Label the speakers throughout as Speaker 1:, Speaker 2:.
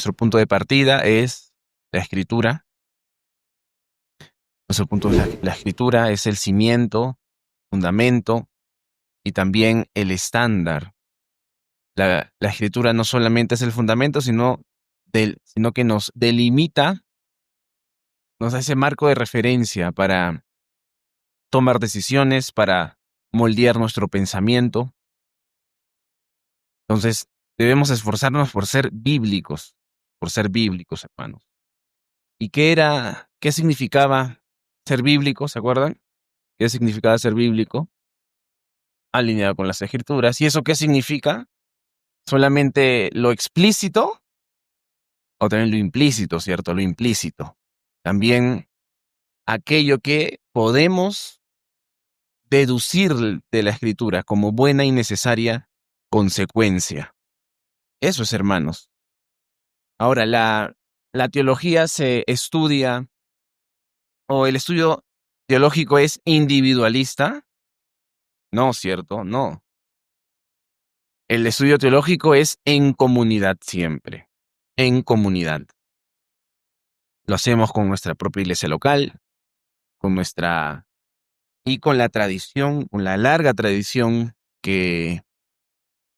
Speaker 1: nuestro punto de partida es la escritura. Nuestro punto es la escritura, es el cimiento, fundamento y también el estándar. La escritura no solamente es el fundamento, sino que nos delimita, nos da ese marco de referencia para tomar decisiones, para moldear nuestro pensamiento. Entonces, debemos esforzarnos por ser bíblicos, hermanos. ¿Y qué significaba ser bíblico? ¿Se acuerdan? ¿Qué significaba ser bíblico? Alineado con las escrituras. ¿Y eso qué significa? ¿Solamente lo explícito o también lo implícito, cierto? Lo implícito. También aquello que podemos deducir de la escritura como buena y necesaria consecuencia. Eso es, hermanos. Ahora, la teología se estudia, o el estudio teológico es individualista. No, ¿cierto? No. El estudio teológico es en comunidad siempre. En comunidad. Lo hacemos con nuestra propia iglesia local, y con la tradición, con la larga tradición que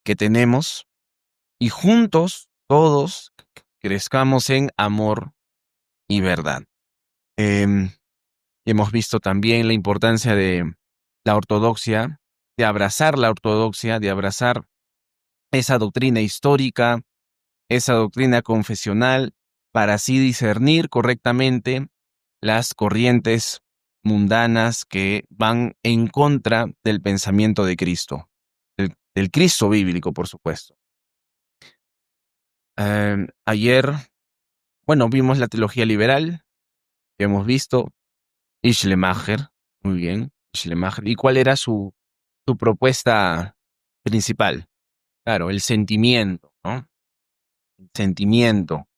Speaker 1: tenemos, y juntos, todos, crezcamos en amor y verdad. Hemos visto también la importancia de la ortodoxia, de abrazar la ortodoxia, de abrazar esa doctrina histórica, esa doctrina confesional, para así discernir correctamente las corrientes mundanas que van en contra del pensamiento de Cristo, del Cristo bíblico, por supuesto. Ayer, vimos la teología liberal, que hemos visto, Schleiermacher, muy bien, Schleiermacher. ¿Y cuál era su propuesta principal? Claro, el sentimiento, ¿no? El sentimiento.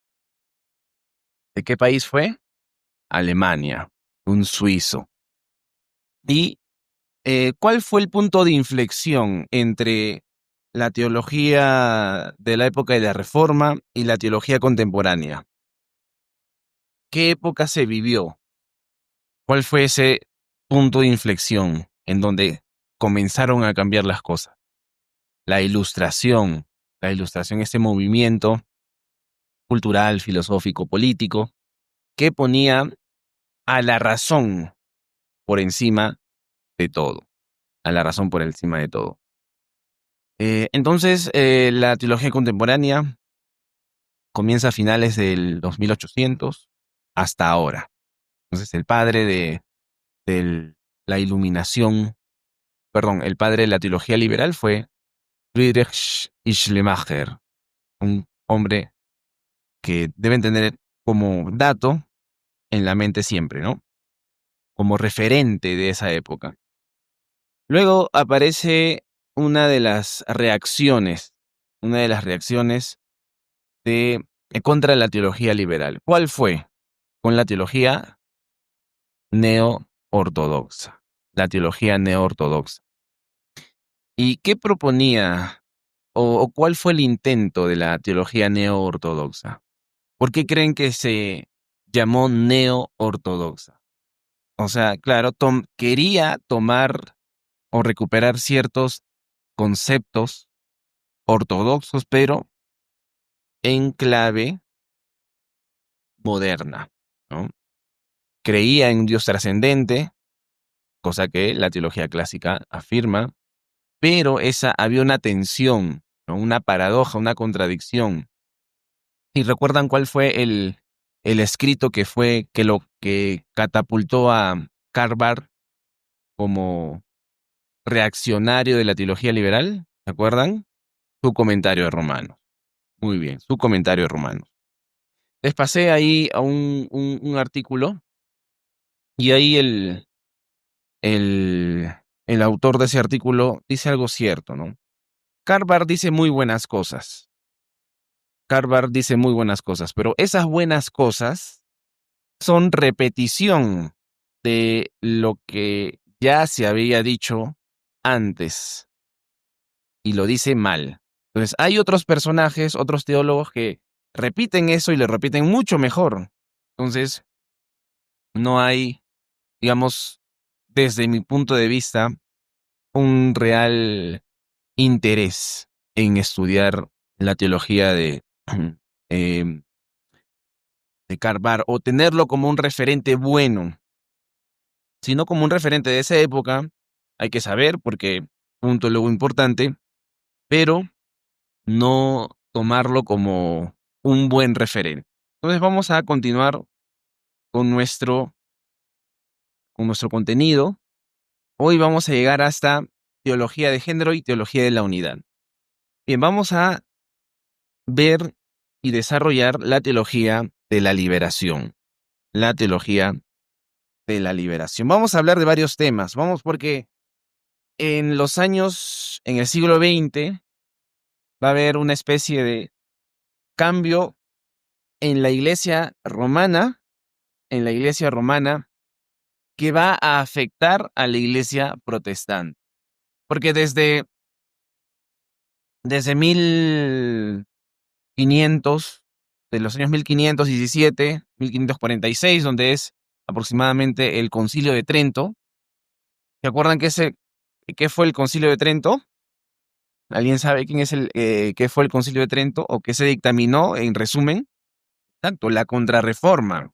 Speaker 1: ¿De qué país fue? Alemania, un suizo. ¿Y cuál fue el punto de inflexión entre la teología de la época de la Reforma y la teología contemporánea? ¿Qué época se vivió? ¿Cuál fue ese punto de inflexión en donde comenzaron a cambiar las cosas? La ilustración, ese movimiento cultural, filosófico, político, que ponía a la razón por encima de todo. A la razón por encima de todo. Entonces, la teología contemporánea comienza a finales del 2800 hasta ahora. Entonces, el padre de la iluminación, el padre de la teología liberal fue Friedrich Schleiermacher, un hombre que deben tener como dato en la mente siempre, ¿no? Como referente de esa época. Luego aparece una de las reacciones contra la teología liberal. ¿Cuál fue? Con la teología neo-ortodoxa. La teología neo-ortodoxa. ¿Y qué proponía o cuál fue el intento de la teología neo-ortodoxa? ¿Por qué creen que se llamó neo-ortodoxa? O sea, claro, quería tomar o recuperar ciertos conceptos ortodoxos, pero en clave moderna, ¿no? Creía en un Dios trascendente, cosa que la teología clásica afirma, pero había una tensión, ¿no? Una paradoja, una contradicción. ¿Y recuerdan cuál fue el escrito que catapultó a Karl Barth como reaccionario de la teología liberal? ¿Se acuerdan? Su comentario de Romanos. Muy bien, su comentario de Romanos. Les pasé ahí a un artículo, y ahí el autor de ese artículo dice algo cierto, ¿no? Karl Barth dice muy buenas cosas. Pero esas buenas cosas son repetición de lo que ya se había dicho antes, y lo dice mal. Entonces, hay otros personajes, otros teólogos que repiten eso y lo repiten mucho mejor. Entonces, no hay, digamos, desde mi punto de vista, un real interés en estudiar la teología em, de Karl Barth o tenerlo como un referente bueno, sino como un referente de esa época. Hay que saber, porque un teólogo importante, pero no tomarlo como un buen referente. Entonces vamos a continuar con nuestro contenido. Hoy vamos a llegar hasta teología de género y teología de la unidad. Bien, vamos a ver y desarrollar la teología de la liberación. La teología de la liberación. Vamos a hablar de varios temas. Vamos porque en el siglo XX, va a haber una especie de cambio en la iglesia romana, que va a afectar a la iglesia protestante. Porque desde 1500, de los años 1517, 1546, donde es aproximadamente el Concilio de Trento. ¿Se acuerdan qué fue el Concilio de Trento? ¿Alguien sabe qué fue el Concilio de Trento o qué se dictaminó en resumen? Tanto la Contrarreforma,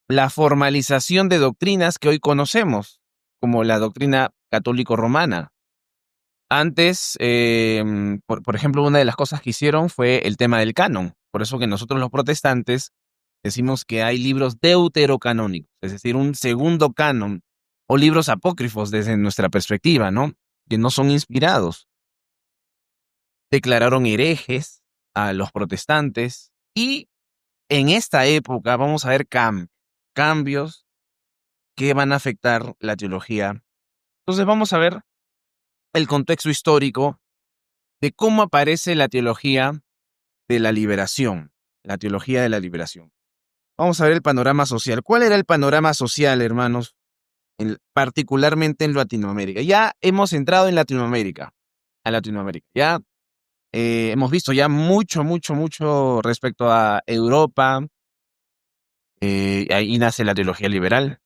Speaker 1: la formalización de doctrinas que hoy conocemos, como la doctrina católico-romana. Antes, por ejemplo, una de las cosas que hicieron fue el tema del canon. Por eso que nosotros los protestantes decimos que hay libros deuterocanónicos, es decir, un segundo canon, o libros apócrifos desde nuestra perspectiva, ¿no? Que no son inspirados. Declararon herejes a los protestantes y en esta época vamos a ver cambios que van a afectar la teología. Entonces vamos a ver el contexto histórico de cómo aparece la teología de la liberación, la teología de la liberación. Vamos a ver el panorama social. ¿Cuál era el panorama social, hermanos? Particularmente en Latinoamérica. Ya hemos entrado en Latinoamérica, Ya hemos visto ya mucho respecto a Europa. Ahí nace la teología liberal.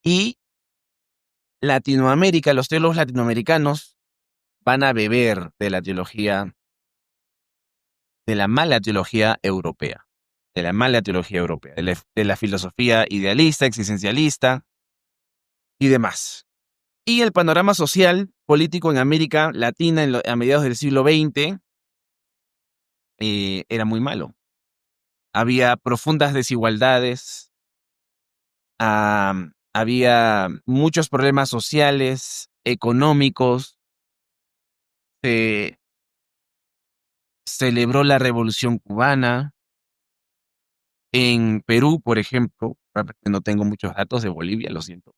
Speaker 1: Y Latinoamérica, los teólogos latinoamericanos van a beber de la teología, de la mala teología europea, de la filosofía idealista, existencialista y demás. Y el panorama social, político en América Latina a mediados del siglo XX era muy malo. Había profundas desigualdades, había muchos problemas sociales, económicos. Se celebró la Revolución Cubana. En Perú, por ejemplo, no tengo muchos datos de Bolivia, lo siento,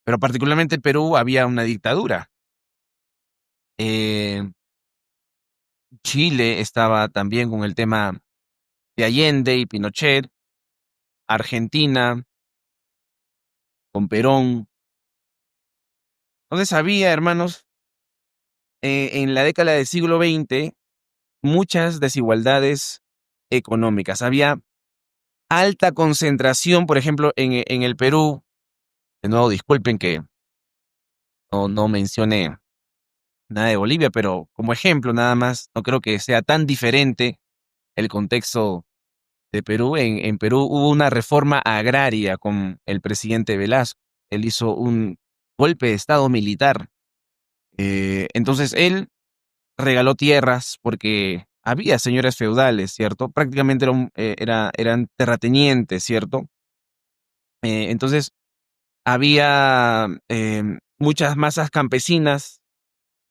Speaker 1: pero particularmente en Perú había una dictadura. Eh, Chile estaba también con el tema de Allende y Pinochet. Argentina, con Perón. Entonces había, hermanos, en la década del siglo XX, muchas desigualdades económicas. Había alta concentración, por ejemplo, en el Perú. De nuevo, disculpen que no mencione nada de Bolivia, pero como ejemplo nada más, no creo que sea tan diferente el contexto de Perú. En Perú hubo una reforma agraria con el presidente Velasco. Él hizo un golpe de estado militar. Entonces él regaló tierras porque había señores feudales, ¿cierto? Prácticamente eran terratenientes, ¿cierto? Entonces había muchas masas campesinas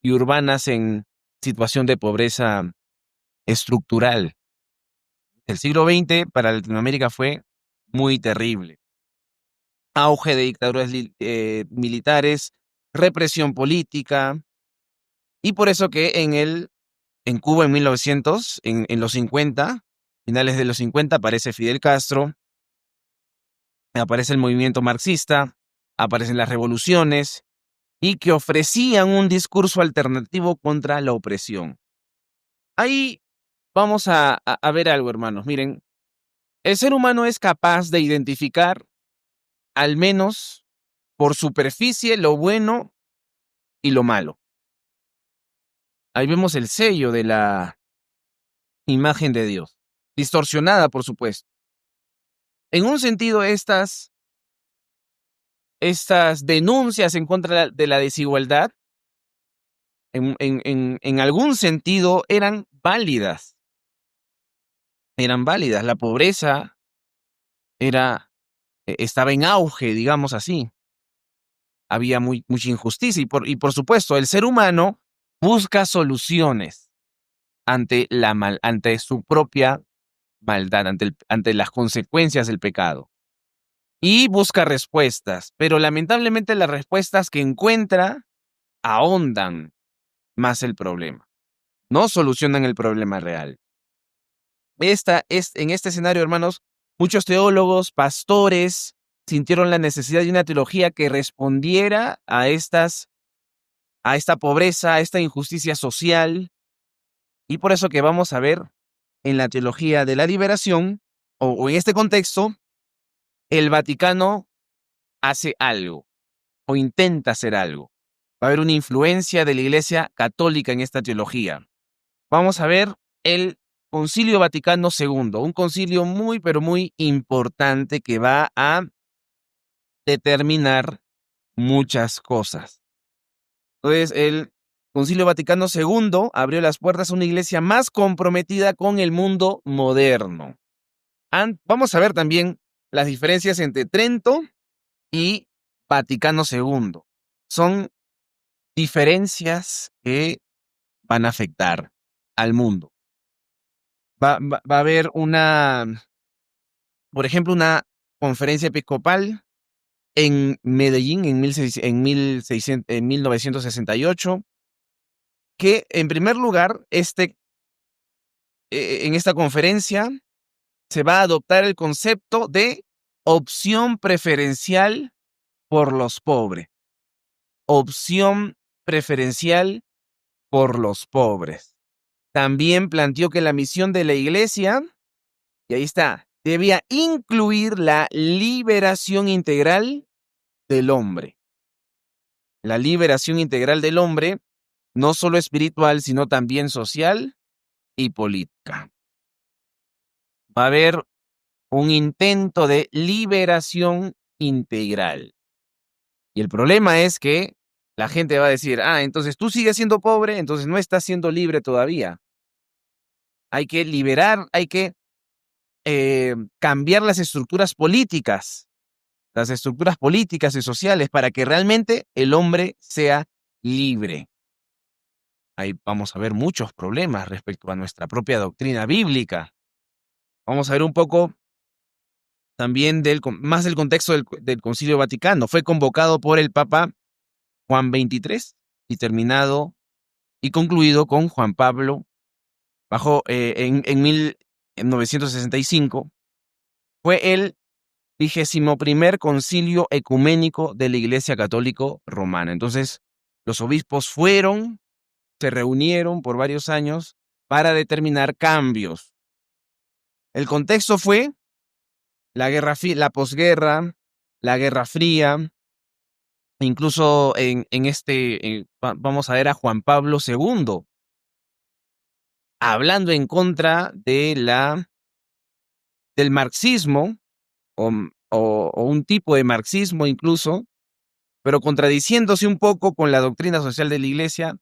Speaker 1: y urbanas en situación de pobreza estructural. El siglo XX para Latinoamérica fue muy terrible. Auge de dictaduras militares, represión política, y por eso que en Cuba en 1900, en los 50, finales de los 50, aparece Fidel Castro, aparece el movimiento marxista, aparecen las revoluciones, y que ofrecían un discurso alternativo contra la opresión. Hay vamos a ver algo, hermanos. Miren, el ser humano es capaz de identificar, al menos por superficie, lo bueno y lo malo. Ahí vemos el sello de la imagen de Dios, distorsionada, por supuesto. En un sentido, estas denuncias en contra de la desigualdad, en algún sentido, eran válidas. Eran válidas. La pobreza estaba en auge, digamos así. Había mucha injusticia y por supuesto, el ser humano busca soluciones ante su propia maldad, ante las consecuencias del pecado. Y busca respuestas, pero lamentablemente las respuestas que encuentra ahondan más el problema, no solucionan el problema real. En este escenario, hermanos, muchos teólogos, pastores, sintieron la necesidad de una teología que respondiera a esta pobreza, a esta injusticia social, y por eso que vamos a ver en la teología de la liberación, o en este contexto, el Vaticano hace algo, o intenta hacer algo. Va a haber una influencia de la Iglesia Católica en esta teología. Vamos a ver el Concilio Vaticano II, un concilio muy, pero muy importante que va a determinar muchas cosas. Entonces, el Concilio Vaticano II abrió las puertas a una iglesia más comprometida con el mundo moderno. Vamos a ver también las diferencias entre Trento y Vaticano II. Son diferencias que van a afectar al mundo. Va a haber por ejemplo, una conferencia episcopal en Medellín en 1968, que en primer lugar, en esta conferencia se va a adoptar el concepto de opción preferencial por los pobres. Opción preferencial por los pobres. También planteó que la misión de la iglesia, y ahí está, debía incluir la liberación integral del hombre. La liberación integral del hombre, no solo espiritual, sino también social y política. Va a haber un intento de liberación integral. Y el problema es que la gente va a decir, entonces tú sigues siendo pobre, entonces no estás siendo libre todavía. Hay que liberar, hay que cambiar las estructuras políticas y sociales para que realmente el hombre sea libre. Ahí vamos a ver muchos problemas respecto a nuestra propia doctrina bíblica. Vamos a ver un poco también más del contexto del Concilio Vaticano. Fue convocado por el Papa Juan XXIII y terminado y concluido con Juan Pablo en 1965. Fue el 21º concilio ecuménico de la Iglesia Católica Romana. Entonces, los obispos se reunieron por varios años para determinar cambios. El contexto fue la posguerra, la Guerra Fría. Incluso vamos a ver a Juan Pablo II hablando en contra del marxismo, o un tipo de marxismo incluso, pero contradiciéndose un poco con la doctrina social de la Iglesia,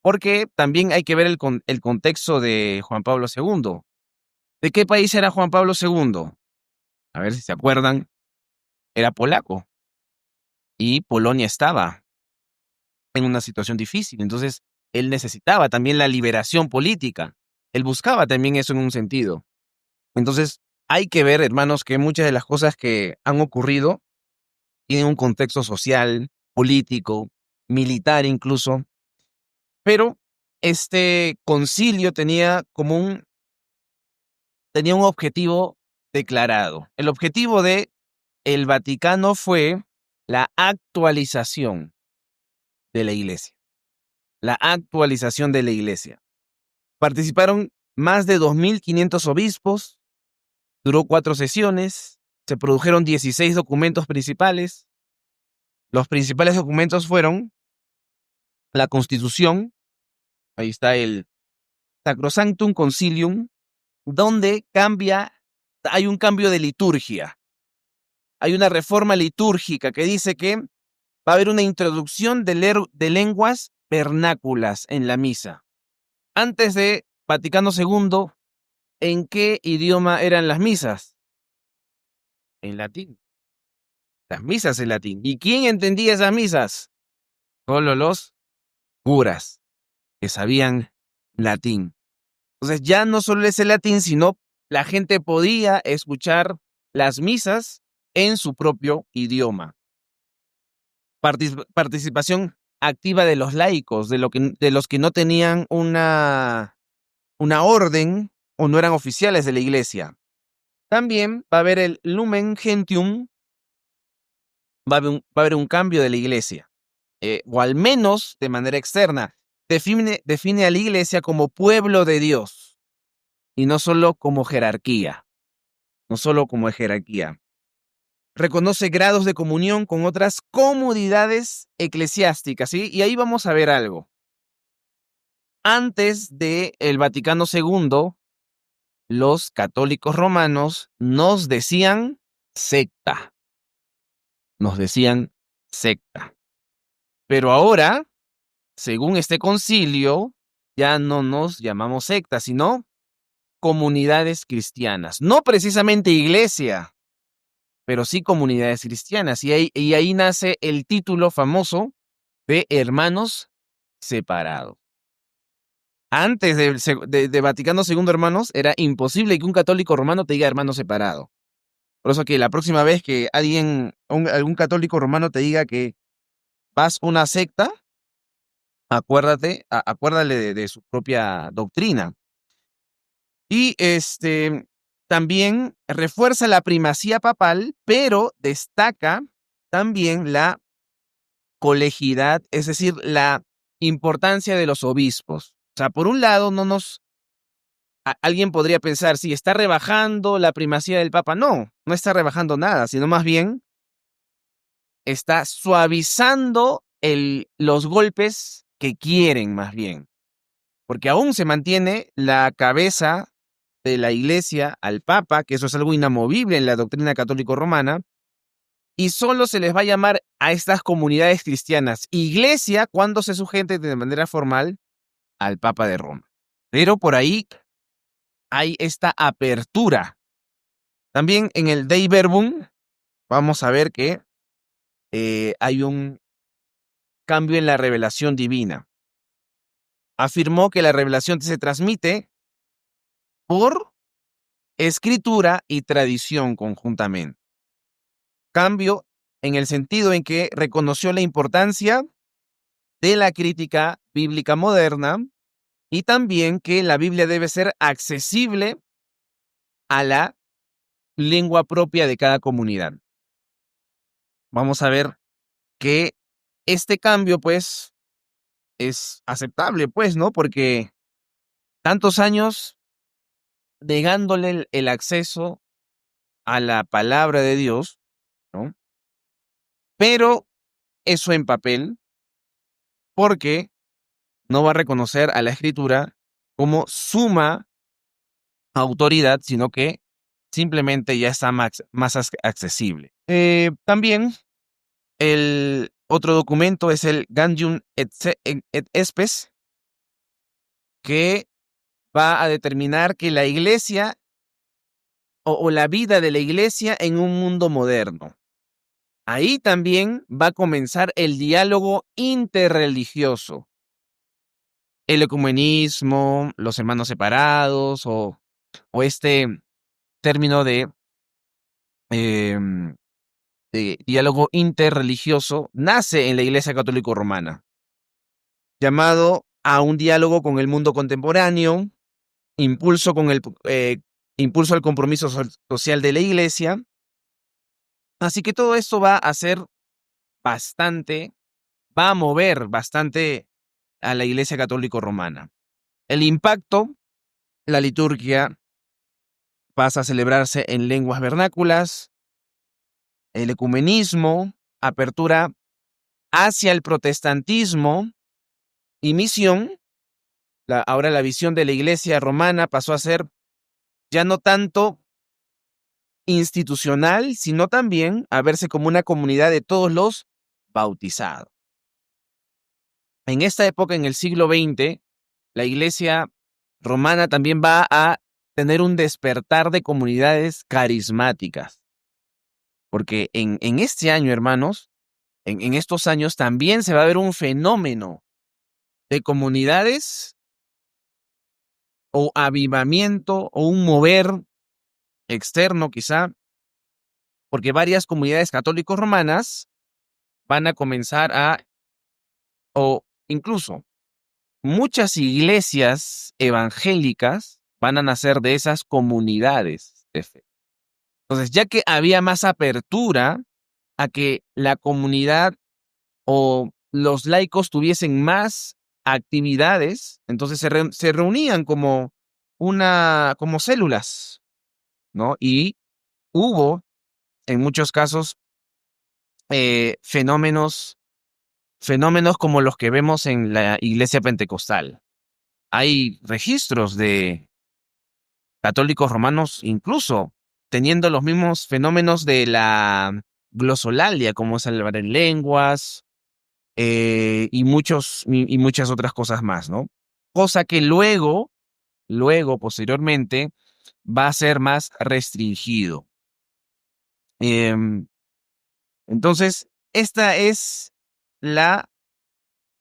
Speaker 1: porque también hay que ver el contexto de Juan Pablo II. ¿De qué país era Juan Pablo II? A ver si se acuerdan, era polaco, y Polonia estaba en una situación difícil, entonces él necesitaba también la liberación política, él buscaba también eso en un sentido. Entonces, hay que ver, hermanos, que muchas de las cosas que han ocurrido tienen un contexto social, político, militar incluso, pero este concilio tenía un objetivo declarado. El objetivo de el Vaticano fue la actualización de la Iglesia. La actualización de la Iglesia. Participaron más de 2.500 obispos, duró 4 sesiones, se produjeron 16 documentos principales. Los principales documentos fueron la Constitución, ahí está el Sacrosanctum Concilium, donde hay un cambio de liturgia. Hay una reforma litúrgica que dice que va a haber una introducción de lenguas vernáculas en la misa. Antes de Vaticano II, ¿en qué idioma eran las misas? En latín. Las misas en latín. ¿Y quién entendía esas misas? Solo los curas que sabían latín. Entonces ya no solo es el latín, sino la gente podía escuchar las misas en su propio idioma. Participación activa de los laicos, de los que no tenían una orden o no eran oficiales de la iglesia. También va a haber el Lumen Gentium, va a haber un cambio de la iglesia, o al menos de manera externa. Define a la iglesia como pueblo de Dios y no solo como jerarquía. No solo como jerarquía. Reconoce grados de comunión con otras comunidades eclesiásticas, ¿sí? Y ahí vamos a ver algo. Antes del Vaticano II, los católicos romanos nos decían secta. Nos decían secta. Pero ahora, según este concilio, ya no nos llamamos secta, sino comunidades cristianas. No precisamente iglesia, pero sí comunidades cristianas. Y ahí nace el título famoso de hermanos separados. Antes de Vaticano II, hermanos, era imposible que un católico romano te diga hermano separado. Por eso que la próxima vez que algún católico romano te diga que vas a una secta, acuérdale de su propia doctrina. Y también refuerza la primacía papal, pero destaca también la colegiidad, es decir, la importancia de los obispos. O sea, por un lado, alguien podría pensar, si está rebajando la primacía del Papa. No, no está rebajando nada, sino más bien está suavizando los golpes que quieren, más bien. Porque aún se mantiene la cabeza de la Iglesia al Papa, que eso es algo inamovible en la doctrina católico-romana, y solo se les va a llamar a estas comunidades cristianas iglesia cuando se sujete de manera formal al Papa de Roma. Pero por ahí hay esta apertura. También en el Dei Verbum vamos a ver que hay un cambio en la revelación divina. Afirmó que la revelación se transmite por escritura y tradición conjuntamente. Cambio en el sentido en que reconoció la importancia de la crítica bíblica moderna y también que la Biblia debe ser accesible a la lengua propia de cada comunidad. Vamos a ver que este cambio, pues, es aceptable, pues, ¿no? Porque tantos años negándole el acceso a la palabra de Dios, ¿no? Pero eso en papel, porque no va a reconocer a la Escritura como suma autoridad, sino que simplemente ya está más accesible. También el otro documento es el Gaudium et Spes, que va a determinar que la iglesia o la vida de la iglesia en un mundo moderno. Ahí también va a comenzar el diálogo interreligioso. El ecumenismo, los hermanos separados o este término de diálogo interreligioso nace en la Iglesia Católica Romana, llamado a un diálogo con el mundo contemporáneo, impulso al compromiso social de la Iglesia. Así que todo esto va a mover bastante a la Iglesia Católica Romana. El impacto la liturgia pasa a celebrarse en lenguas vernáculas, el ecumenismo, apertura hacia el protestantismo y misión. Ahora la visión de la Iglesia romana pasó a ser ya no tanto institucional, sino también a verse como una comunidad de todos los bautizados. En esta época, en el siglo XX, la Iglesia romana también va a tener un despertar de comunidades carismáticas. Porque en este año, hermanos, en estos años también se va a ver un fenómeno de comunidades o avivamiento o un mover externo quizá, porque varias comunidades católicos romanas van a comenzar o incluso muchas iglesias evangélicas van a nacer de esas comunidades de fe. Entonces, ya que había más apertura a que la comunidad o los laicos tuviesen más actividades, entonces se reunían como células, ¿no? Y hubo, en muchos casos, fenómenos como los que vemos en la iglesia pentecostal. Hay registros de católicos romanos incluso teniendo los mismos fenómenos de la glosolalia, como es hablar en lenguas, y muchas otras cosas más, ¿no? Cosa que luego, posteriormente, va a ser más restringido. Entonces, esta es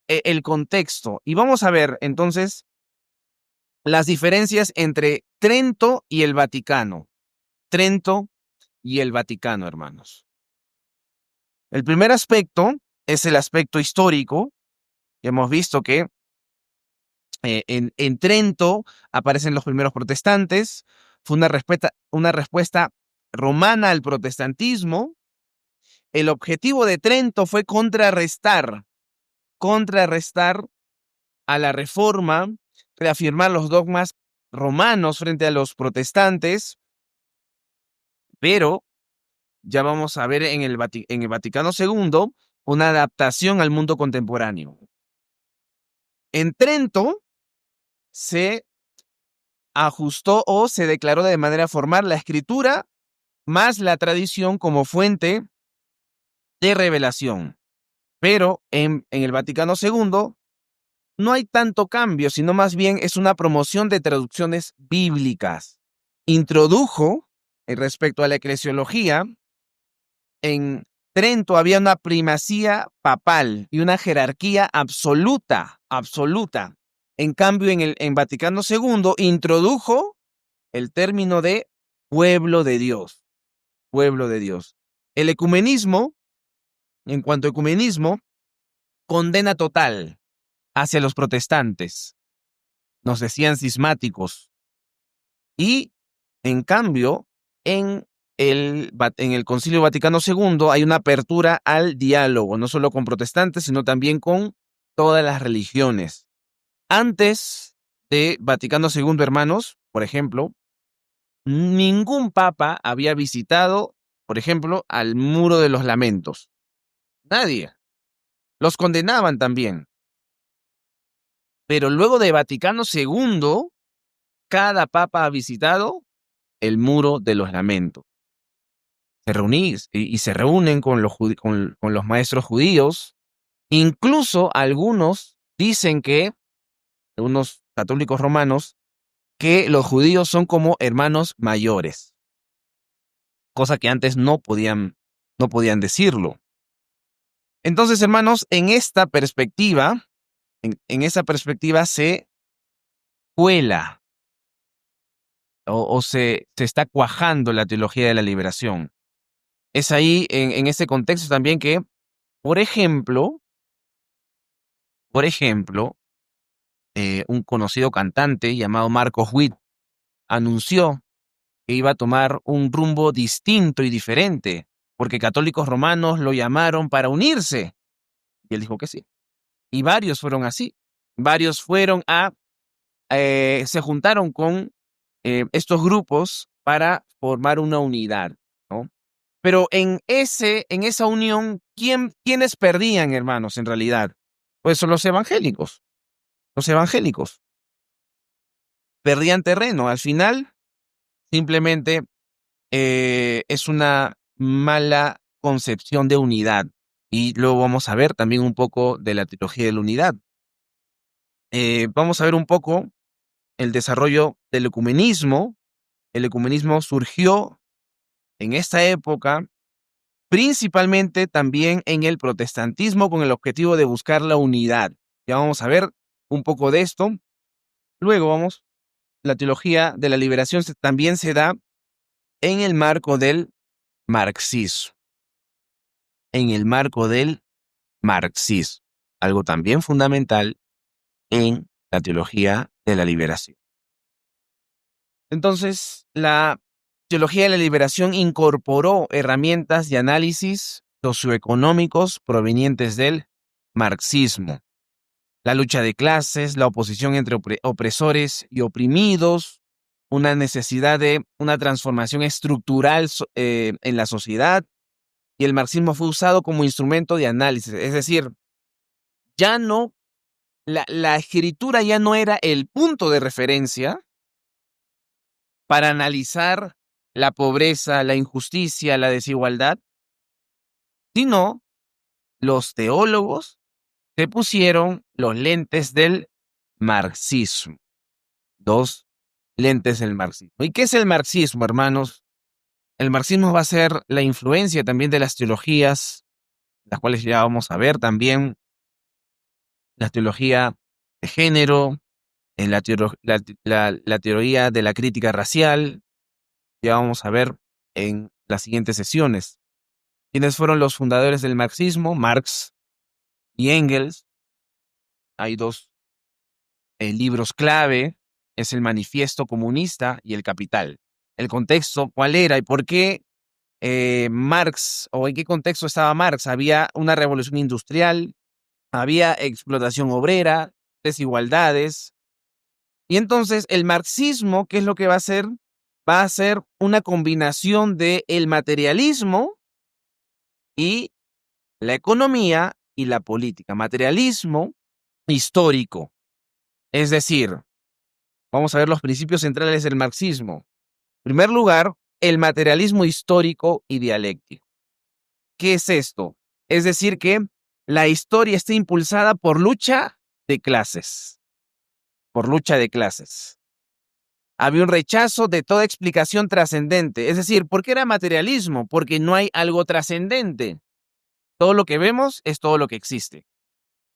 Speaker 1: el contexto. Y vamos a ver, entonces, las diferencias entre Trento y el Vaticano. Trento y el Vaticano, hermanos. El primer aspecto es el aspecto histórico. Hemos visto que en Trento aparecen los primeros protestantes. Fue una respuesta romana al protestantismo. El objetivo de Trento fue contrarrestar a la reforma, reafirmar los dogmas romanos frente a los protestantes, pero ya vamos a ver en el Vaticano II una adaptación al mundo contemporáneo. En Trento se ajustó o se declaró de manera formal la escritura más la tradición como fuente de revelación. Pero en el Vaticano II no hay tanto cambio, sino más bien es una promoción de traducciones bíblicas. Introdujo, respecto a la eclesiología, en Trento había una primacía papal y una jerarquía absoluta. En cambio, en Vaticano II introdujo el término de pueblo de Dios. El ecumenismo, en cuanto a ecumenismo, condena total hacia los protestantes. Nos decían cismáticos. Y, en cambio, en el Concilio Vaticano II hay una apertura al diálogo, no solo con protestantes, sino también con todas las religiones. Antes de Vaticano II, hermanos, por ejemplo, ningún papa había visitado, por ejemplo, al Muro de los Lamentos. Nadie. Los condenaban también. Pero luego de Vaticano II, cada papa ha visitado el Muro de los Lamentos. Se reúnen con los maestros judíos. Incluso algunos dicen algunos católicos romanos, que los judíos son como hermanos mayores. Cosa que antes no podían decirlo. Entonces, hermanos, en esta perspectiva, en esa perspectiva se cuela o se está cuajando la teología de la liberación. Es ahí, en ese contexto también que, por ejemplo, un conocido cantante llamado Marcos Witt anunció que iba a tomar un rumbo distinto y diferente, porque católicos romanos lo llamaron para unirse. Y él dijo que sí. Y varios fueron así. Varios se juntaron con estos grupos para formar una unidad, ¿no? Pero en esa unión, ¿quiénes perdían, hermanos, en realidad? Pues son los evangélicos. Los evangélicos perdían terreno. Al final, simplemente es una mala concepción de unidad. Y luego vamos a ver también un poco de la teología de la unidad. Vamos a ver un poco el desarrollo del ecumenismo. El ecumenismo surgió en esta época, principalmente también en el protestantismo, con el objetivo de buscar la unidad. Ya vamos a ver un poco de esto. Luego la teología de la liberación también se da en el marco del marxismo. En el marco del marxismo, algo también fundamental en la teología de la liberación. Entonces, la teología de la liberación incorporó herramientas de análisis socioeconómicos provenientes del marxismo. La lucha de clases, la oposición entre opresores y oprimidos, una necesidad de una transformación estructural en la sociedad, y el marxismo fue usado como instrumento de análisis. Es decir, ya no, la escritura ya no era el punto de referencia para analizar la pobreza, la injusticia, la desigualdad, sino los teólogos se pusieron los lentes del marxismo. Dos lentes del marxismo. ¿Y qué es el marxismo, hermanos? El marxismo va a ser la influencia también de las teologías, las cuales ya vamos a ver también, la teología de género, en la teoría de la crítica racial, ya vamos a ver en las siguientes sesiones. ¿Quiénes fueron los fundadores del marxismo? Marx y Engels. Hay dos libros clave, es el Manifiesto Comunista y el Capital. El contexto, ¿cuál era y por qué Marx, o en qué contexto estaba Marx? Había una revolución industrial, había explotación obrera, desigualdades. Y entonces el marxismo, ¿qué es lo que va a hacer? Va a ser una combinación de el materialismo y la economía y la política. Materialismo histórico. Es decir, vamos a ver los principios centrales del marxismo. En primer lugar, el materialismo histórico y dialéctico. ¿Qué es esto? Es decir, que la historia está impulsada por lucha de clases. Por lucha de clases. Había un rechazo de toda explicación trascendente. Es decir, ¿por qué era materialismo? Porque no hay algo trascendente. Todo lo que vemos es todo lo que existe.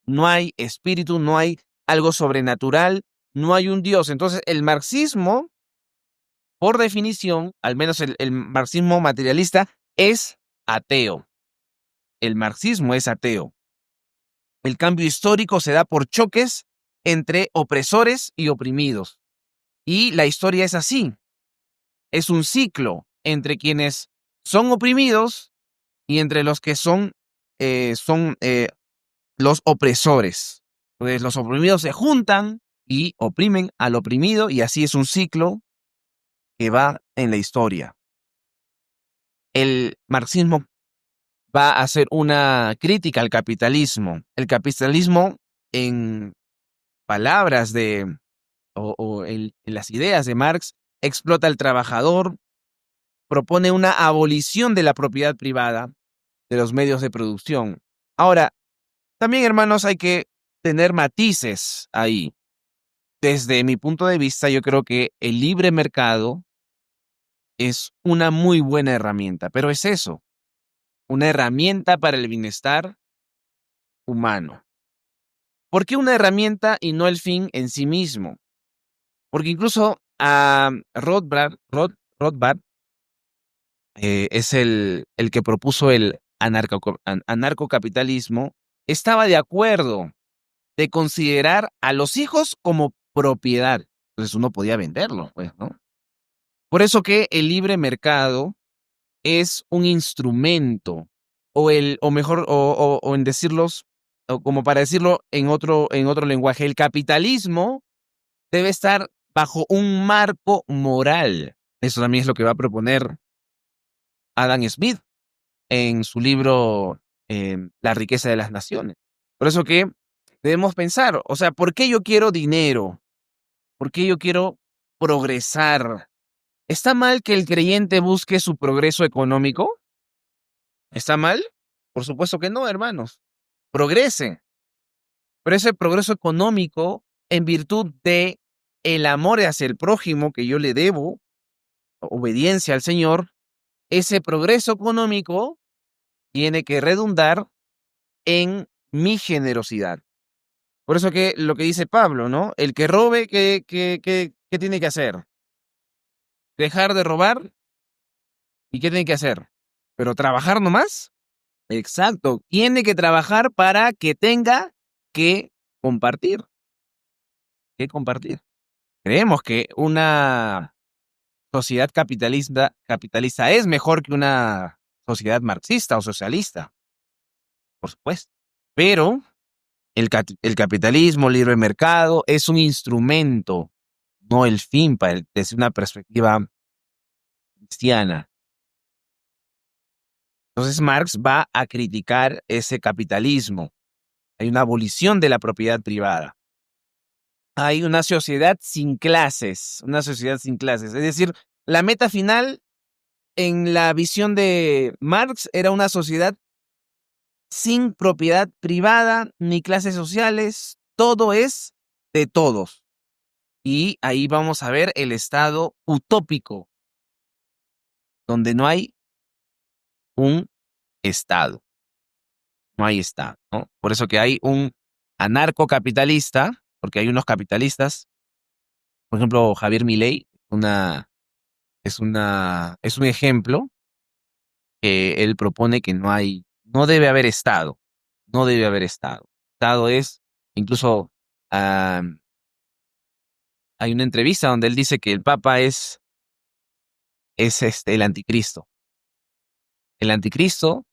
Speaker 1: No hay espíritu, no hay algo sobrenatural, no hay un Dios. Entonces, el marxismo, por definición, al menos el marxismo materialista, es ateo. El marxismo es ateo. El cambio histórico se da por choques entre opresores y oprimidos. Y la historia es así. Es un ciclo entre quienes son oprimidos y entre los que son los opresores. Entonces, los oprimidos se juntan y oprimen al oprimido, y así es un ciclo que va en la historia. El marxismo va a hacer una crítica al capitalismo. El capitalismo, en palabras en las ideas de Marx, explota al trabajador, propone una abolición de la propiedad privada de los medios de producción. Ahora, también, hermanos, hay que tener matices ahí. Desde mi punto de vista, yo creo que el libre mercado es una muy buena herramienta, pero es eso, una herramienta para el bienestar humano. ¿Por qué una herramienta y no el fin en sí mismo? Porque incluso a Rothbard es el que propuso el anarcocapitalismo, estaba de acuerdo de considerar a los hijos como propiedad. Entonces uno podía venderlo, pues, ¿no? Por eso que el libre mercado es un instrumento, o mejor, o en decirlos, o como para decirlo en otro lenguaje, el capitalismo debe estar bajo un marco moral. Eso también es lo que va a proponer Adam Smith en su libro La riqueza de las naciones. Por eso que debemos pensar, o sea, ¿por qué yo quiero dinero? ¿Por qué yo quiero progresar? ¿Está mal que el creyente busque su progreso económico? ¿Está mal? Por supuesto que no, hermanos. Progresen. Pero ese progreso económico, en virtud de el amor hacia el prójimo que yo le debo, obediencia al Señor, ese progreso económico tiene que redundar en mi generosidad. Por eso que lo que dice Pablo, ¿no? El que robe, ¿qué tiene que hacer? Dejar de robar. ¿Y qué tiene que hacer? ¿Pero trabajar nomás? Exacto. Tiene que trabajar para que tenga que compartir. ¿Qué compartir? Creemos que una sociedad capitalista es mejor que una sociedad marxista o socialista, por supuesto. Pero el capitalismo, el libre mercado, es un instrumento, no el fin, desde una perspectiva cristiana. Entonces Marx va a criticar ese capitalismo. Hay una abolición de la propiedad privada. Hay una sociedad sin clases, una sociedad sin clases. Es decir, la meta final en la visión de Marx era una sociedad sin propiedad privada ni clases sociales. Todo es de todos. Y ahí vamos a ver el estado utópico, donde no hay un Estado. No hay Estado, ¿no? Por eso que hay un anarcocapitalista, porque hay unos capitalistas, por ejemplo, Javier Milei, es un ejemplo que él propone que no debe haber Estado, no debe haber Estado. Estado es, incluso ah, hay una entrevista donde él dice que el Papa es el anticristo. El anticristo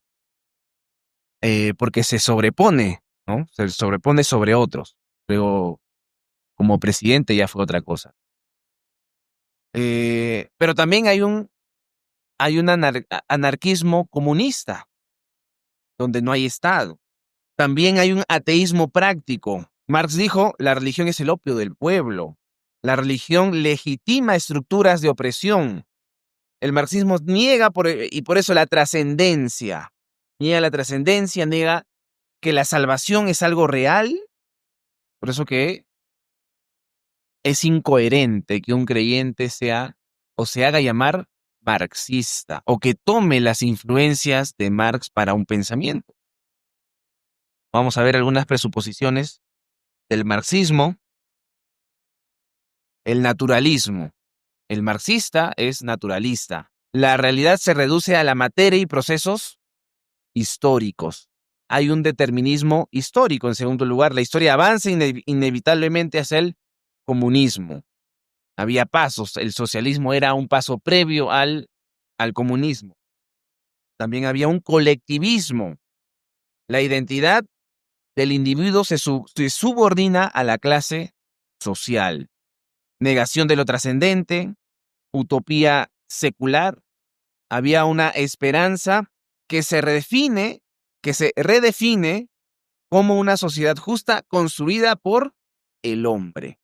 Speaker 1: porque se sobrepone, ¿no? Se sobrepone sobre otros. Luego, como presidente ya fue otra cosa. Pero también hay un anarquismo comunista, donde no hay Estado. También hay un ateísmo práctico. Marx dijo, la religión es el opio del pueblo. La religión legitima estructuras de opresión. El marxismo niega y por eso la trascendencia. Niega la trascendencia, niega que la salvación es algo real. Por eso que es incoherente que un creyente sea o se haga llamar marxista o que tome las influencias de Marx para un pensamiento. Vamos a ver algunas presuposiciones del marxismo. El naturalismo. El marxista es naturalista. La realidad se reduce a la materia y procesos históricos. Hay un determinismo histórico. En segundo lugar, la historia avanza inevitablemente hacia el comunismo. Había pasos. El socialismo era un paso previo al comunismo. También había un colectivismo. La identidad del individuo se subordina a la clase social. Negación de lo trascendente, utopía secular. Había una esperanza que se redefine como una sociedad justa construida por el hombre.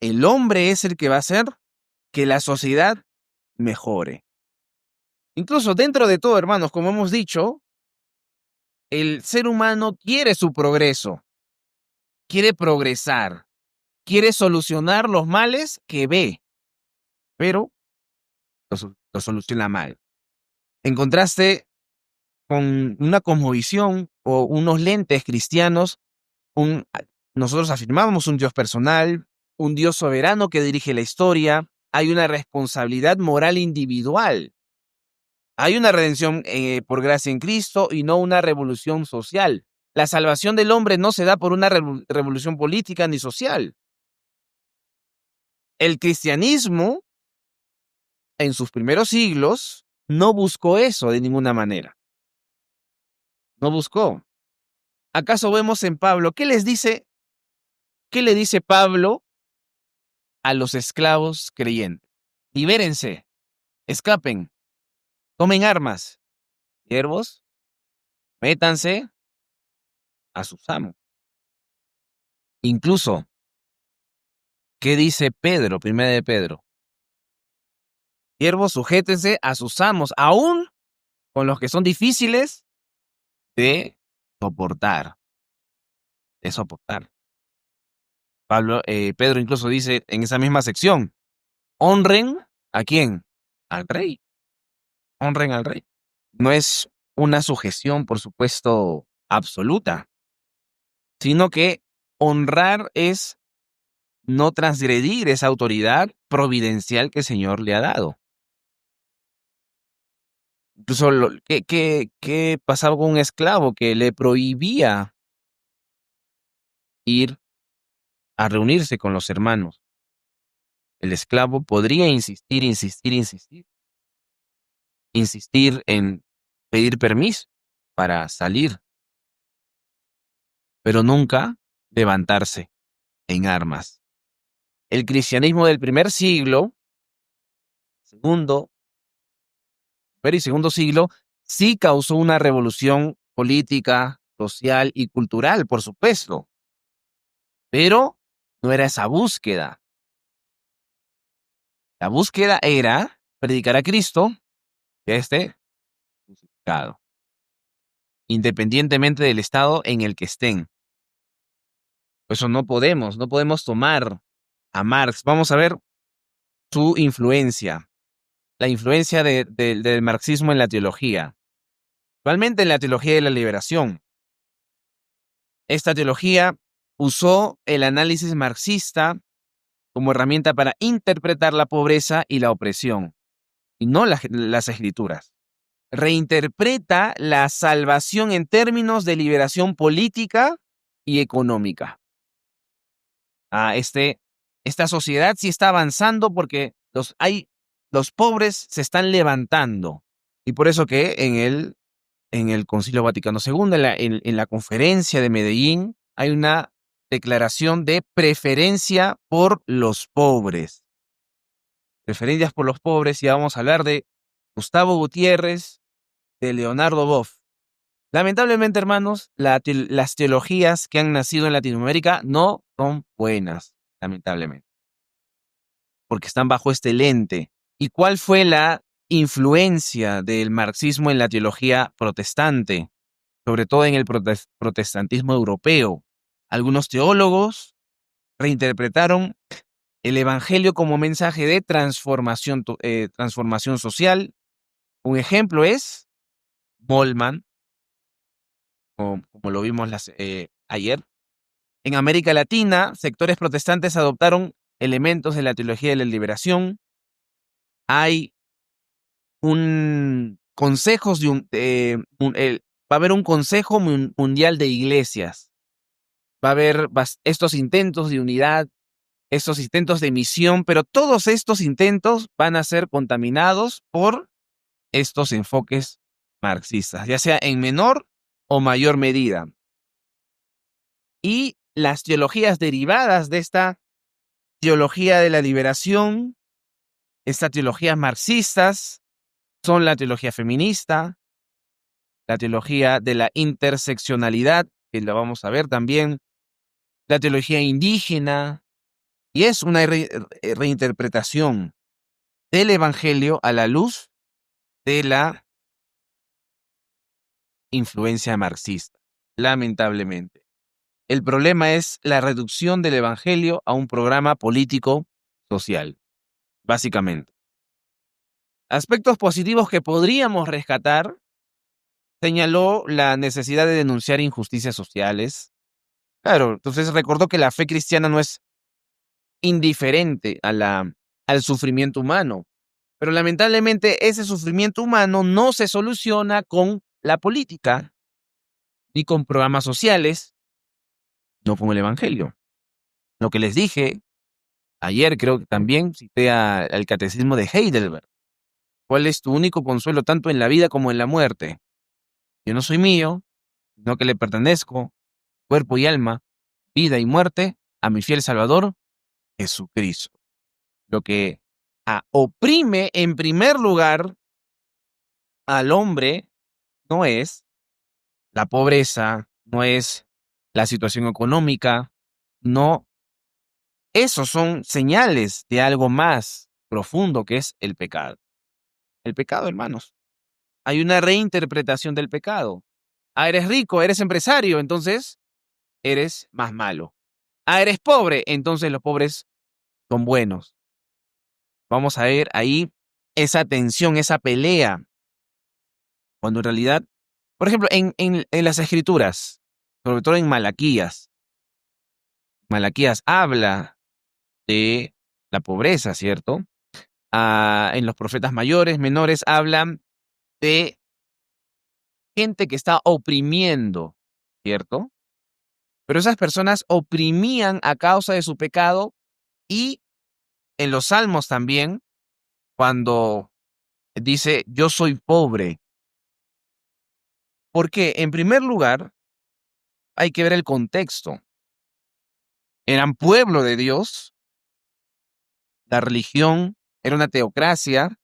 Speaker 1: El hombre es el que va a hacer que la sociedad mejore. Incluso dentro de todo, hermanos, como hemos dicho, el ser humano quiere su progreso, quiere progresar, quiere solucionar los males que ve, pero lo soluciona mal. En contraste con una cosmovisión o unos lentes cristianos, nosotros afirmamos un Dios personal, un Dios soberano que dirige la historia, hay una responsabilidad moral individual. Hay una redención por gracia en Cristo y no una revolución social. La salvación del hombre no se da por una revolución política ni social. El cristianismo, en sus primeros siglos, no buscó eso de ninguna manera. No buscó. ¿Acaso vemos en Pablo qué le dice Pablo a los esclavos creyentes. Libérense, escapen, tomen armas. Siervos, métanse a sus amos. Incluso, ¿qué dice Pedro, primera de Pedro? Siervos, sujétense a sus amos, aún con los que son difíciles de soportar. De soportar. Pedro incluso dice en esa misma sección, honren ¿a quién? Al rey. Honren al rey. No es una sujeción, por supuesto, absoluta, sino que honrar es no transgredir esa autoridad providencial que el Señor le ha dado. Incluso, ¿qué pasaba con un esclavo que le prohibía ir a reunirse con los hermanos? El esclavo podría insistir en pedir permiso para salir, pero nunca levantarse en armas. El cristianismo del primer siglo, primer y segundo siglo, sí causó una revolución política, social y cultural, por supuesto, pero no era esa búsqueda. La búsqueda era predicar a Cristo, que esté crucificado, independientemente del estado en el que estén. Por eso no podemos tomar a Marx. Vamos a ver su influencia, la influencia del marxismo en la teología. Actualmente en la teología de la liberación. Esta teología usó el análisis marxista como herramienta para interpretar la pobreza y la opresión, y no las escrituras. Reinterpreta la salvación en términos de liberación política y económica. Esta sociedad sí está avanzando porque los pobres se están levantando. Y por eso que en el Concilio Vaticano II, en la conferencia de Medellín, hay una declaración de preferencia por los pobres. Preferencias por los pobres, y vamos a hablar de Gustavo Gutiérrez, de Leonardo Boff. Lamentablemente, hermanos, las teologías que han nacido en Latinoamérica no son buenas, lamentablemente, porque están bajo este lente. ¿Y cuál fue la influencia del marxismo en la teología protestante, sobre todo en el protestantismo europeo? Algunos teólogos reinterpretaron el evangelio como mensaje de transformación social. Un ejemplo es Moltmann, como lo vimos ayer. En América Latina, sectores protestantes adoptaron elementos de la teología de la liberación. Hay consejos va a haber un Consejo Mundial de Iglesias. Va a haber estos intentos de unidad, estos intentos de misión, pero todos estos intentos van a ser contaminados por estos enfoques marxistas, ya sea en menor o mayor medida. Y las teologías derivadas de esta teología de la liberación, estas teologías marxistas, son la teología feminista, la teología de la interseccionalidad, que la vamos a ver también, la teología indígena, y es una reinterpretación del Evangelio a la luz de la influencia marxista, lamentablemente. El problema es la reducción del Evangelio a un programa político-social, básicamente. Aspectos positivos que podríamos rescatar: señaló la necesidad de denunciar injusticias sociales. Claro, entonces recordó que la fe cristiana no es indiferente al sufrimiento humano, pero lamentablemente ese sufrimiento humano no se soluciona con la política ni con programas sociales, no con el Evangelio. Lo que les dije ayer, creo que también cité al Catecismo de Heidelberg. ¿Cuál es tu único consuelo tanto en la vida como en la muerte? Yo no soy mío, sino que le pertenezco, cuerpo y alma, vida y muerte, a mi fiel Salvador, Jesucristo. Lo que oprime en primer lugar al hombre no es la pobreza, no es la situación económica, no. Esos son señales de algo más profundo que es el pecado. El pecado, hermanos. Hay una reinterpretación del pecado. Eres rico, eres empresario, entonces eres más malo. Eres pobre, entonces los pobres son buenos. Vamos a ver ahí esa tensión, esa pelea, cuando en realidad, por ejemplo, en las Escrituras, sobre todo en Malaquías, Malaquías habla de la pobreza, ¿cierto? En los profetas mayores, menores, hablan de gente que está oprimiendo, ¿cierto? Pero esas personas oprimían a causa de su pecado, y en los Salmos también, cuando dice, yo soy pobre. Porque, en primer lugar, hay que ver el contexto. Eran pueblo de Dios, la religión era una teocracia,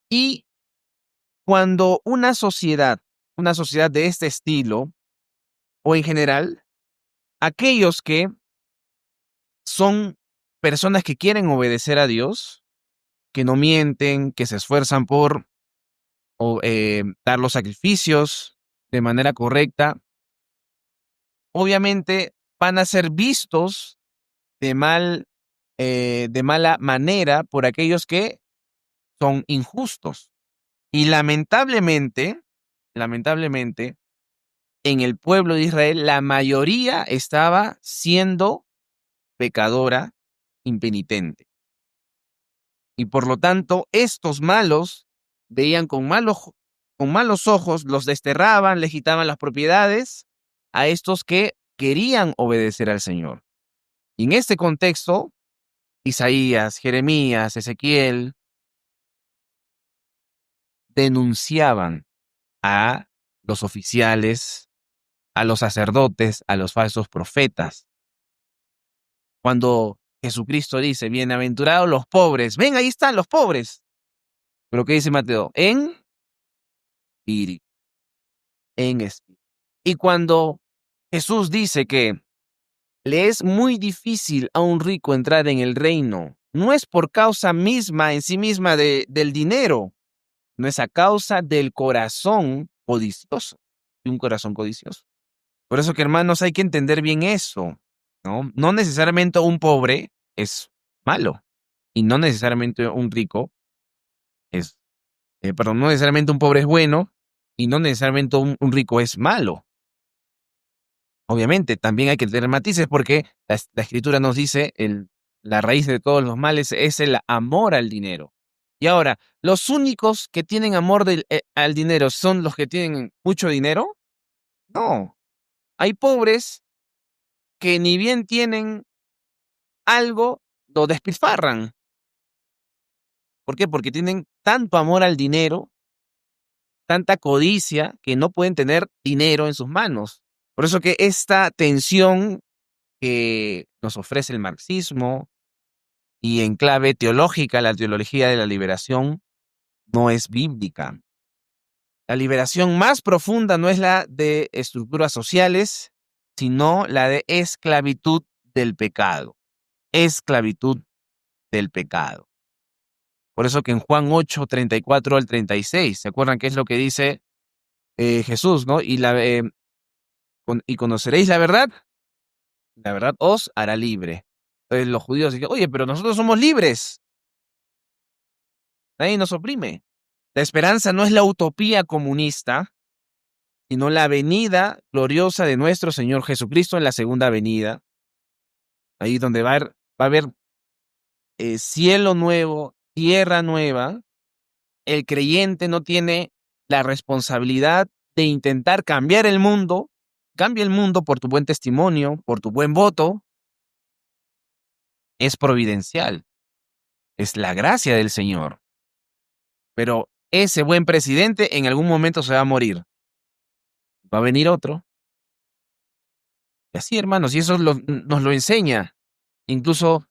Speaker 1: y cuando una sociedad de este estilo, o en general, aquellos que son personas que quieren obedecer a Dios, que no mienten, que se esfuerzan por dar los sacrificios de manera correcta, obviamente van a ser vistos de de mala manera por aquellos que son injustos. Y lamentablemente, en el pueblo de Israel, la mayoría estaba siendo pecadora, impenitente. Y por lo tanto, estos malos veían con malos ojos, los desterraban, les quitaban las propiedades a estos que querían obedecer al Señor. Y en este contexto, Isaías, Jeremías, Ezequiel denunciaban a los oficiales, a los sacerdotes, a los falsos profetas. Cuando Jesucristo dice, bienaventurados los pobres, ven, ahí están los pobres. Pero ¿qué dice Mateo? En espíritu, en espíritu. Y cuando Jesús dice que le es muy difícil a un rico entrar en el reino, no es por causa misma en sí misma del dinero, no es a causa del corazón codicioso, de un corazón codicioso. Por eso que, hermanos, hay que entender bien eso, ¿no? No necesariamente un pobre es malo, y no necesariamente un rico es, no necesariamente un pobre es bueno, y no necesariamente un rico es malo. Obviamente, también hay que tener matices porque la Escritura nos dice la raíz de todos los males es el amor al dinero. Y ahora, ¿los únicos que tienen amor al dinero son los que tienen mucho dinero? No. Hay pobres que ni bien tienen algo, lo despilfarran. ¿Por qué? Porque tienen tanto amor al dinero, tanta codicia, que no pueden tener dinero en sus manos. Por eso que esta tensión que nos ofrece el marxismo, y en clave teológica, la teología de la liberación no es bíblica. La liberación más profunda no es la de estructuras sociales, sino la de esclavitud del pecado. Esclavitud del pecado. Por eso que en Juan 8, 34 al 36, ¿se acuerdan qué es lo que dice Jesús, no? Y conoceréis la verdad os hará libre. Entonces los judíos dicen, oye, pero nosotros somos libres, nadie nos oprime. La esperanza no es la utopía comunista, sino la venida gloriosa de nuestro Señor Jesucristo en la segunda venida, ahí donde va a haber cielo nuevo, tierra nueva. El creyente no tiene la responsabilidad de intentar cambiar el mundo. Cambia el mundo por tu buen testimonio, por tu buen voto. Es providencial, es la gracia del Señor. Pero ese buen presidente en algún momento se va a morir. Va a venir otro. Y así, hermanos, y eso nos lo enseña incluso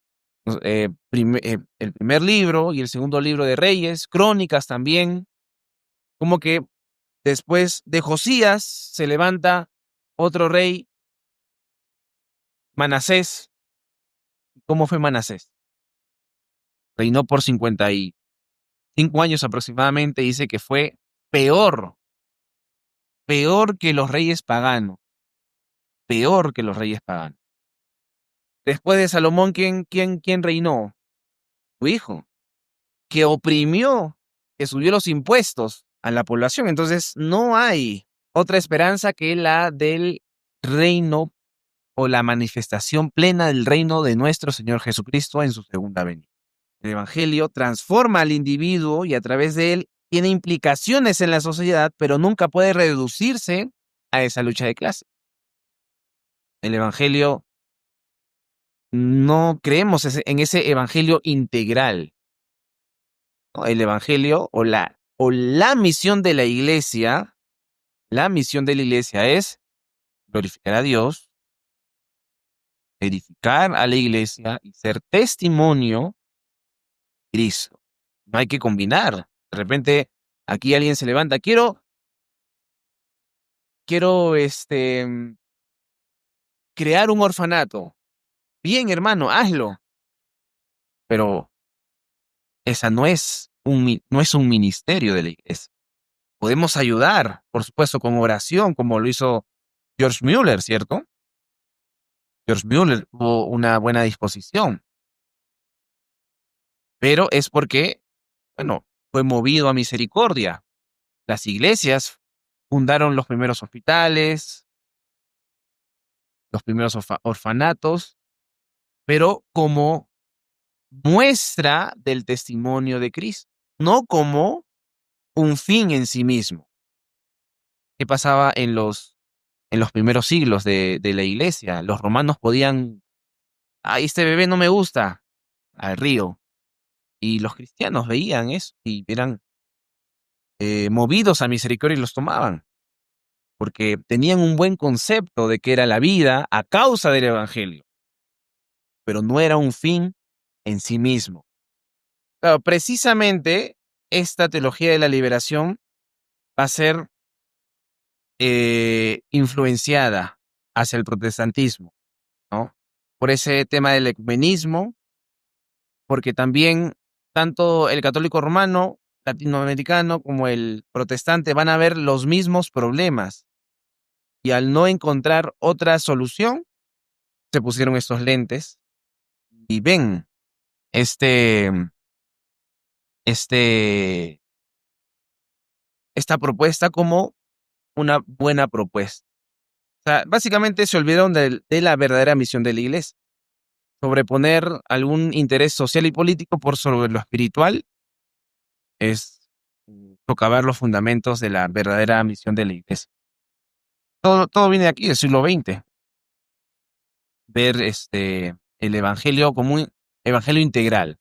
Speaker 1: El primer libro y el segundo libro de Reyes, Crónicas también, como que después de Josías se levanta otro rey, Manasés. ¿Cómo fue Manasés? Reinó por 55 años aproximadamente, dice que fue peor, peor que los reyes paganos, peor que los reyes paganos. Después de Salomón, ¿quién reinó? Su hijo, que oprimió, que subió los impuestos a la población. Entonces, no hay otra esperanza que la del reino o la manifestación plena del reino de nuestro Señor Jesucristo en su segunda venida. El Evangelio transforma al individuo y a través de él tiene implicaciones en la sociedad, pero nunca puede reducirse a esa lucha de clase. El Evangelio, no creemos en ese Evangelio integral, ¿no? El Evangelio o la misión de la misión de la iglesia es glorificar a Dios, edificar a la iglesia y ser testimonio de Cristo. No hay que combinar. De repente, aquí alguien se levanta, quiero crear un orfanato. Bien, hermano, hazlo. Pero esa no es un ministerio de la iglesia. Podemos ayudar, por supuesto, con oración, como lo hizo George Mueller, ¿cierto? George Mueller tuvo una buena disposición, pero es porque, bueno, fue movido a misericordia. Las iglesias fundaron los primeros hospitales, los primeros orfanatos, pero como muestra del testimonio de Cristo, no como un fin en sí mismo. ¿Qué pasaba en los primeros siglos de la iglesia? Los romanos podían, ay, este bebé no me gusta, al río. Y los cristianos veían eso y eran movidos a misericordia y los tomaban, porque tenían un buen concepto de qué era la vida a causa del Evangelio, pero no era un fin en sí mismo. Claro, precisamente esta teología de la liberación va a ser influenciada hacia el protestantismo, ¿no? Por ese tema del ecumenismo, porque también tanto el católico romano, latinoamericano, como el protestante van a ver los mismos problemas. Y al no encontrar otra solución, se pusieron estos lentes y ven este, este, esta propuesta como una buena propuesta. O sea, básicamente se olvidaron de la verdadera misión de la iglesia. Sobreponer algún interés social y político por sobre lo espiritual es socavar los fundamentos de la verdadera misión de la iglesia. Todo viene de aquí, del siglo XX. Ver el evangelio como un evangelio integral.